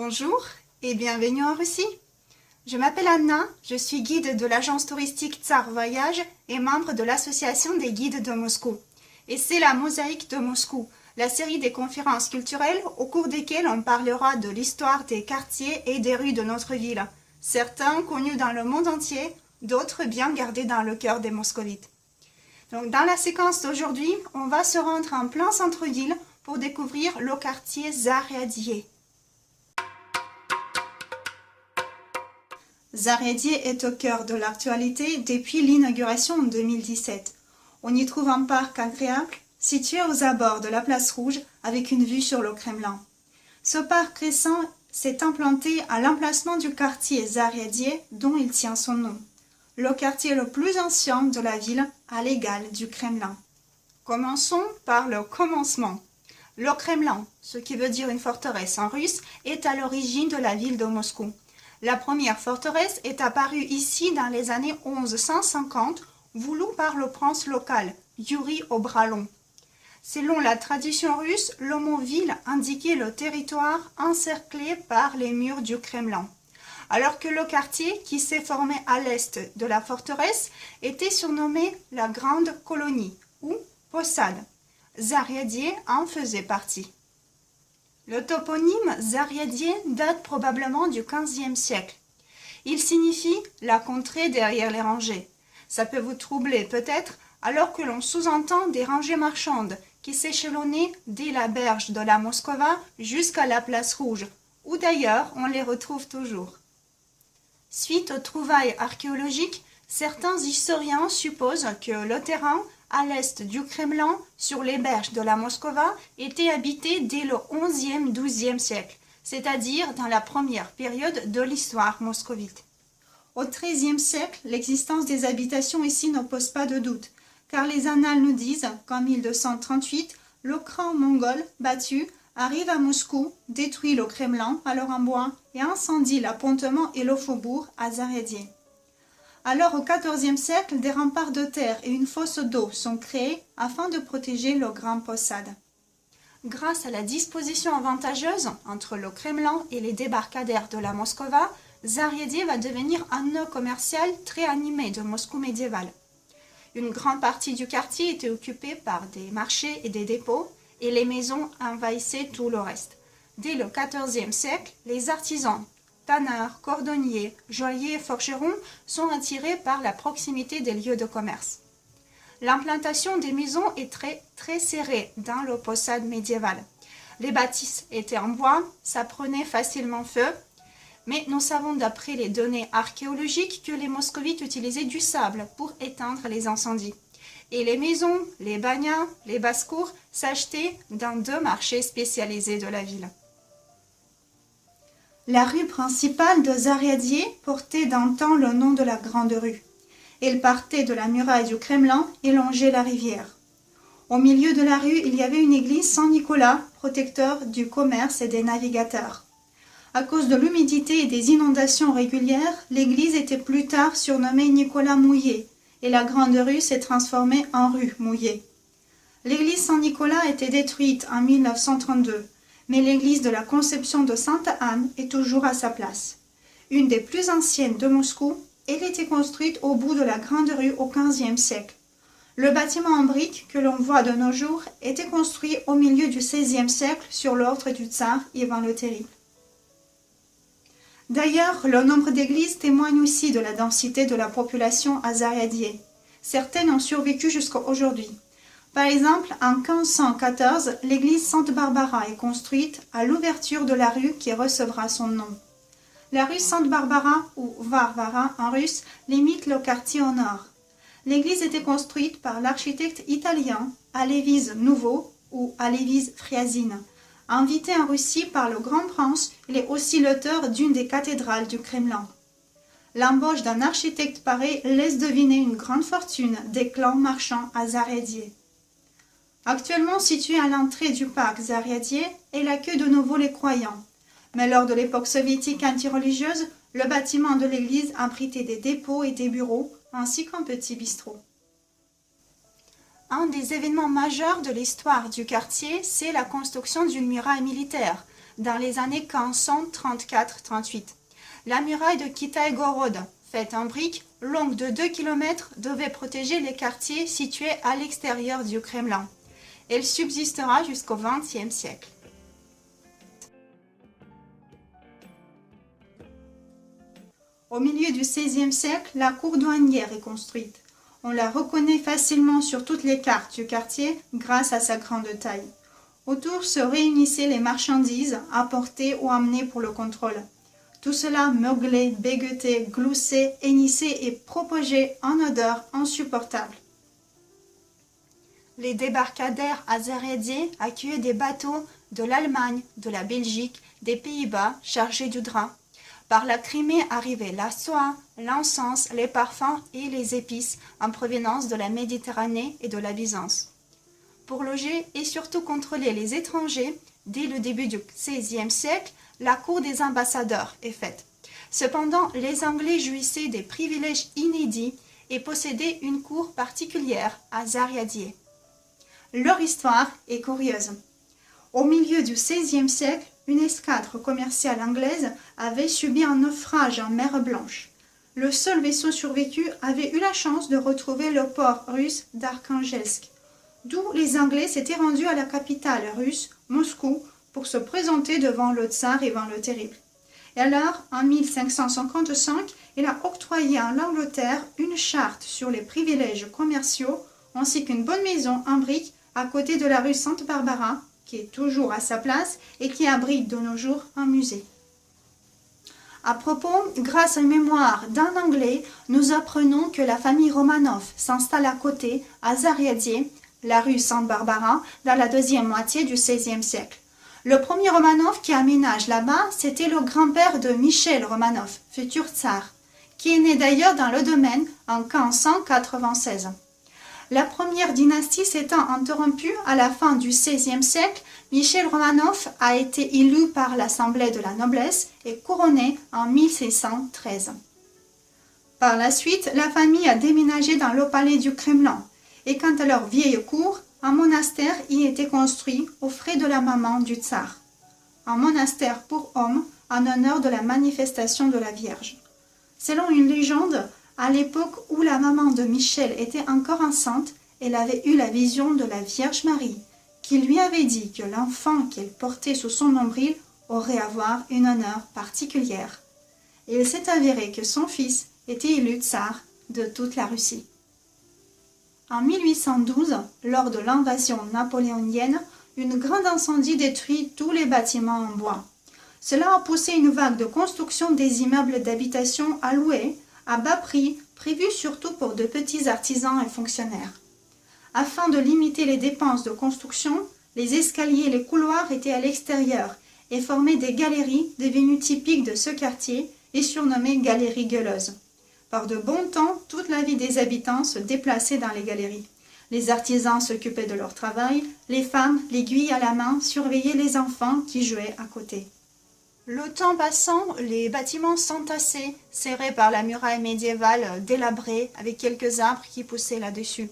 Bonjour et bienvenue en Russie. Je m'appelle Anna, je suis guide de l'agence touristique Tsar Voyage et membre de l'association des guides de Moscou. Et c'est la Mosaïque de Moscou, la série des conférences culturelles au cours desquelles on parlera de l'histoire des quartiers et des rues de notre ville, certains connus dans le monde entier, d'autres bien gardés dans le cœur des moscovites. Donc, dans la séquence d'aujourd'hui, on va se rendre en plein centre-ville pour découvrir le quartier Zaryadye. Zaryadye est au cœur de l'actualité depuis l'inauguration en 2017. On y trouve un parc agréable, situé aux abords de la place Rouge avec une vue sur le Kremlin. Ce parc récent s'est implanté à l'emplacement du quartier Zaryadye dont il tient son nom, le quartier le plus ancien de la ville à l'égal du Kremlin. Commençons par le commencement. Le Kremlin, ce qui veut dire une forteresse en russe, est à l'origine de la ville de Moscou. La première forteresse est apparue ici dans les années 1150, voulue par le prince local, Yuri au bras long. Selon la tradition russe, le mot ville indiquait le territoire encerclé par les murs du Kremlin, alors que le quartier qui s'est formé à l'est de la forteresse était surnommé la Grande Colonie ou Possad. Zaryadye en faisait partie. Le toponyme Zaryadye date probablement du XVe siècle. Il signifie la contrée derrière les rangées. Ça peut vous troubler peut-être, alors que l'on sous-entend des rangées marchandes qui s'échelonnaient dès la berge de la Moskova jusqu'à la place Rouge, où d'ailleurs on les retrouve toujours. Suite aux trouvailles archéologiques, certains historiens supposent que le terrain à l'est du Kremlin, sur les berges de la Moskova, était habité dès le XIe-XIIe siècle, c'est-à-dire dans la première période de l'histoire moscovite. Au XIIIe siècle, l'existence des habitations ici ne pose pas de doute, car les annales nous disent qu'en 1238, le cran mongol battu arrive à Moscou, détruit le Kremlin, alors en bois, et incendie l'appontement et le faubourg à Zaryadye. Alors au XIVe siècle, des remparts de terre et une fosse d'eau sont créés afin de protéger le Grand Possad. Grâce à la disposition avantageuse entre le Kremlin et les débarcadères de la Moskova, Zaryadye va devenir un nœud commercial très animé de Moscou médiévale. Une grande partie du quartier était occupée par des marchés et des dépôts, et les maisons envahissaient tout le reste. Dès le XIVe siècle, les artisans, tanneurs, cordonniers, joailliers et forgerons sont attirés par la proximité des lieux de commerce. L'implantation des maisons est très serrée dans le Possad médiéval. Les bâtisses étaient en bois, ça prenait facilement feu, mais nous savons d'après les données archéologiques que les moscovites utilisaient du sable pour éteindre les incendies. Et les maisons, les bagnats, les basses-cours s'achetaient dans deux marchés spécialisés de la ville. La rue principale de Zaryadye portait d'antan le nom de la Grande Rue. Elle partait de la muraille du Kremlin et longeait la rivière. Au milieu de la rue, il y avait une église Saint-Nicolas, protecteur du commerce et des navigateurs. À cause de l'humidité et des inondations régulières, l'église était plus tard surnommée Nicolas Mouillé et la Grande Rue s'est transformée en rue Mouillée. L'église Saint-Nicolas a été détruite en 1932. Mais l'église de la Conception de Sainte-Anne est toujours à sa place. Une des plus anciennes de Moscou, elle était construite au bout de la Grande Rue au XVe siècle. Le bâtiment en briques que l'on voit de nos jours était construit au milieu du XVIe siècle sur l'ordre du tsar Ivan le Terrible. D'ailleurs, le nombre d'églises témoigne aussi de la densité de la population à Zaryadye. Certaines ont survécu jusqu'à aujourd'hui. Par exemple, en 1514, l'église Sainte-Barbara est construite à l'ouverture de la rue qui recevra son nom. La rue Sainte-Barbara, ou Varvara en russe, limite le quartier au nord. L'église était construite par l'architecte italien Alevis Nouveau ou Alevis Friazine. Invité en Russie par le grand prince, il est aussi l'auteur d'une des cathédrales du Kremlin. L'embauche d'un architecte pareil laisse deviner une grande fortune des clans marchands à Zaryadye. Actuellement situé à l'entrée du parc Zaryadye, elle accueille de nouveau les croyants. Mais lors de l'époque soviétique anti-religieuse, le bâtiment de l'église abritait des dépôts et des bureaux, ainsi qu'un petit bistrot. Un des événements majeurs de l'histoire du quartier, c'est la construction d'une muraille militaire, dans les années 1534-38. La muraille de Kitaï-Gorod, faite en briques, longue de 2 km, devait protéger les quartiers situés à l'extérieur du Kremlin. Elle subsistera jusqu'au XXe siècle. Au milieu du XVIe siècle, la cour douanière est construite. On la reconnaît facilement sur toutes les cartes du quartier grâce à sa grande taille. Autour se réunissaient les marchandises apportées ou amenées pour le contrôle. Tout cela meuglé, bégueté, gloussé, hennissé et propagé en odeur insupportable. Les débarcadères azériadiens accueillaient des bateaux de l'Allemagne, de la Belgique, des Pays-Bas chargés du drap. Par la Crimée arrivaient la soie, l'encens, les parfums et les épices en provenance de la Méditerranée et de la Byzance. Pour loger et surtout contrôler les étrangers, dès le début du XVIe siècle, la cour des ambassadeurs est faite. Cependant, les Anglais jouissaient des privilèges inédits et possédaient une cour particulière à Zariadier. Leur histoire est curieuse. Au milieu du XVIe siècle, une escadre commerciale anglaise avait subi un naufrage en mer Blanche. Le seul vaisseau survécu avait eu la chance de retrouver le port russe d'Arkhangelsk, d'où les Anglais s'étaient rendus à la capitale russe, Moscou, pour se présenter devant le tsar Ivan le Terrible. Et alors, en 1555, il a octroyé à l'Angleterre une charte sur les privilèges commerciaux ainsi qu'une bonne maison en briques à côté de la rue Sainte-Barbara, qui est toujours à sa place et qui abrite de nos jours un musée. À propos, grâce à une mémoire d'un Anglais, nous apprenons que la famille Romanov s'installe à côté, à Zariadier, la rue Sainte-Barbara, dans la deuxième moitié du XVIe siècle. Le premier Romanov qui aménage là-bas, c'était le grand-père de Michel Romanov, futur tsar, qui est né d'ailleurs dans le domaine en 1596. La première dynastie s'étant interrompue à la fin du XVIe siècle, Michel Romanov a été élu par l'Assemblée de la noblesse et couronné en 1613. Par la suite, la famille a déménagé dans le palais du Kremlin, et quant à leur vieille cour, un monastère y était construit aux frais de la maman du tsar. Un monastère pour hommes en honneur de la manifestation de la Vierge. Selon une légende, à l'époque où la maman de Michel était encore enceinte, elle avait eu la vision de la Vierge Marie, qui lui avait dit que l'enfant qu'elle portait sous son nombril aurait à avoir une honneur particulière. Et il s'est avéré que son fils était élu tsar de toute la Russie. En 1812, lors de l'invasion napoléonienne, une grande incendie détruit tous les bâtiments en bois. Cela a poussé une vague de construction des immeubles d'habitation à louer, à bas prix, prévus surtout pour de petits artisans et fonctionnaires. Afin de limiter les dépenses de construction, les escaliers et les couloirs étaient à l'extérieur et formaient des galeries devenues typiques de ce quartier et surnommées galeries gueuleuses. Par de bons temps, toute la vie des habitants se déplaçait dans les galeries. Les artisans s'occupaient de leur travail, les femmes, l'aiguille à la main, surveillaient les enfants qui jouaient à côté. Le temps passant, les bâtiments s'entassaient, serrés par la muraille médiévale délabrée avec quelques arbres qui poussaient là-dessus.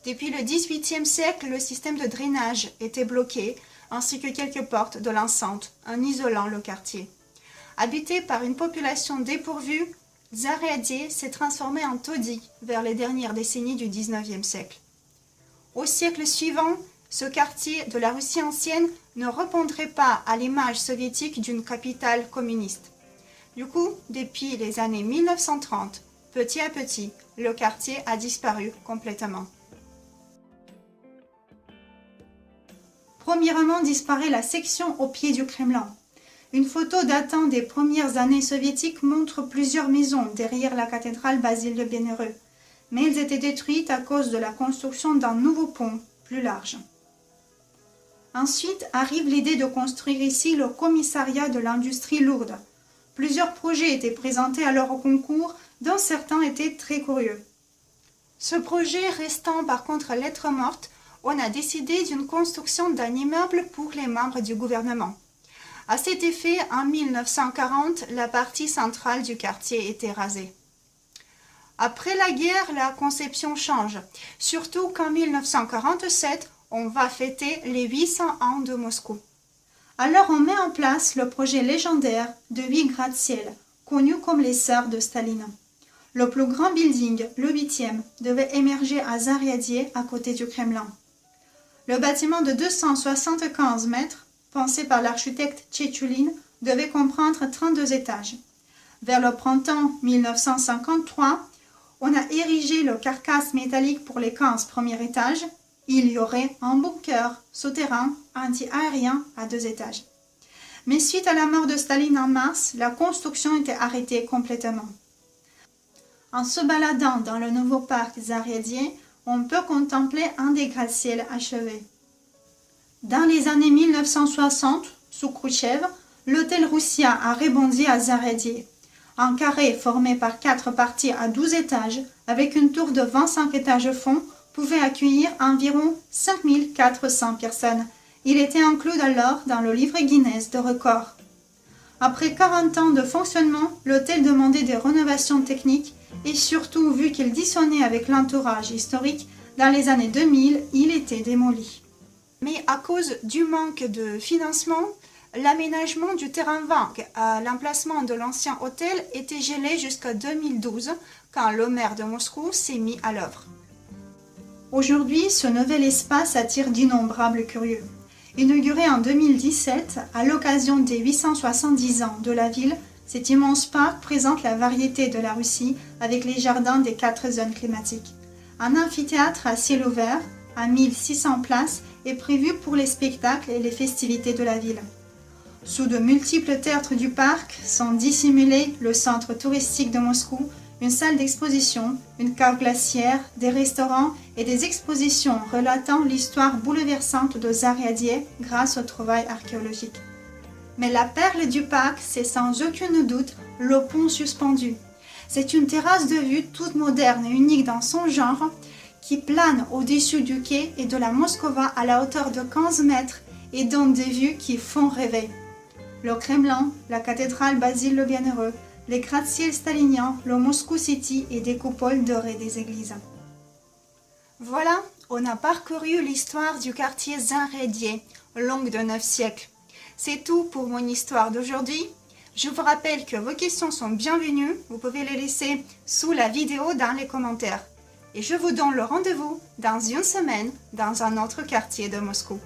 Depuis le XVIIIe siècle, le système de drainage était bloqué, ainsi que quelques portes de l'enceinte, en isolant le quartier. Habité par une population dépourvue, Zariadier s'est transformé en taudis vers les dernières décennies du XIXe siècle. Au siècle suivant, ce quartier de la Russie ancienne ne répondrait pas à l'image soviétique d'une capitale communiste. Du coup, depuis les années 1930, petit à petit, le quartier a disparu complètement. Premièrement, disparaît la section au pied du Kremlin. Une photo datant des premières années soviétiques montre plusieurs maisons derrière la cathédrale Basile de Bienheureux, mais elles étaient détruites à cause de la construction d'un nouveau pont plus large. Ensuite arrive l'idée de construire ici le commissariat de l'industrie lourde. Plusieurs projets étaient présentés alors au concours, dont certains étaient très curieux. Ce projet restant par contre lettre morte, on a décidé d'une construction d'un immeuble pour les membres du gouvernement. À cet effet, en 1940, la partie centrale du quartier était rasée. Après la guerre, la conception change, surtout qu'en 1947, on va fêter les 800 ans de Moscou. Alors on met en place le projet légendaire de 8 gratte-ciel, connu comme les Sœurs de Staline. Le plus grand building, le 8e, devait émerger à Zariadié, à côté du Kremlin. Le bâtiment de 275 mètres, pensé par l'architecte Tchétchoulin, devait comprendre 32 étages. Vers le printemps 1953, on a érigé le carcasse métallique pour les 15 premiers étages. Il y aurait un bunker souterrain anti-aérien à 2 étages. Mais suite à la mort de Staline en mars, la construction était arrêtée complètement. En se baladant dans le nouveau parc Zariadié, on peut contempler un des gratte-ciel achevés. Dans les années 1960, sous Khrouchtchev, l'hôtel Roussia a rebondi à Zariadié. Un carré formé par 4 parties à 12 étages, avec une tour de 25 étages au fond, pouvait accueillir environ 5400 personnes. Il était inclus alors dans le livre Guinness de records. Après 40 ans de fonctionnement, l'hôtel demandait des rénovations techniques et surtout, vu qu'il dissonnait avec l'entourage historique, dans les années 2000, il était démoli. Mais à cause du manque de financement, l'aménagement du terrain vague à l'emplacement de l'ancien hôtel était gelé jusqu'en 2012, quand le maire de Moscou s'est mis à l'œuvre. Aujourd'hui, ce nouvel espace attire d'innombrables curieux. Inauguré en 2017, à l'occasion des 870 ans de la ville, cet immense parc présente la variété de la Russie avec les jardins des 4 zones climatiques. Un amphithéâtre à ciel ouvert, à 1600 places, est prévu pour les spectacles et les festivités de la ville. Sous de multiples tertres du parc sont dissimulés le centre touristique de Moscou, une salle d'exposition, une cave glaciaire, des restaurants et des expositions relatant l'histoire bouleversante de Zariadié grâce aux trouvailles archéologiques. Mais la perle du parc, c'est sans aucun doute le pont suspendu. C'est une terrasse de vue toute moderne et unique dans son genre qui plane au-dessus du quai et de la Moskova à la hauteur de 15 mètres et donne des vues qui font rêver. Le Kremlin, la cathédrale Basile le Bienheureux, les gratte-ciel staliniens, le Moscou City et des coupoles dorées des églises. Voilà, on a parcouru l'histoire du quartier Zariadié, longue de 9 siècles. C'est tout pour mon histoire d'aujourd'hui. Je vous rappelle que vos questions sont bienvenues. Vous pouvez les laisser sous la vidéo dans les commentaires. Et je vous donne le rendez-vous dans une semaine dans un autre quartier de Moscou.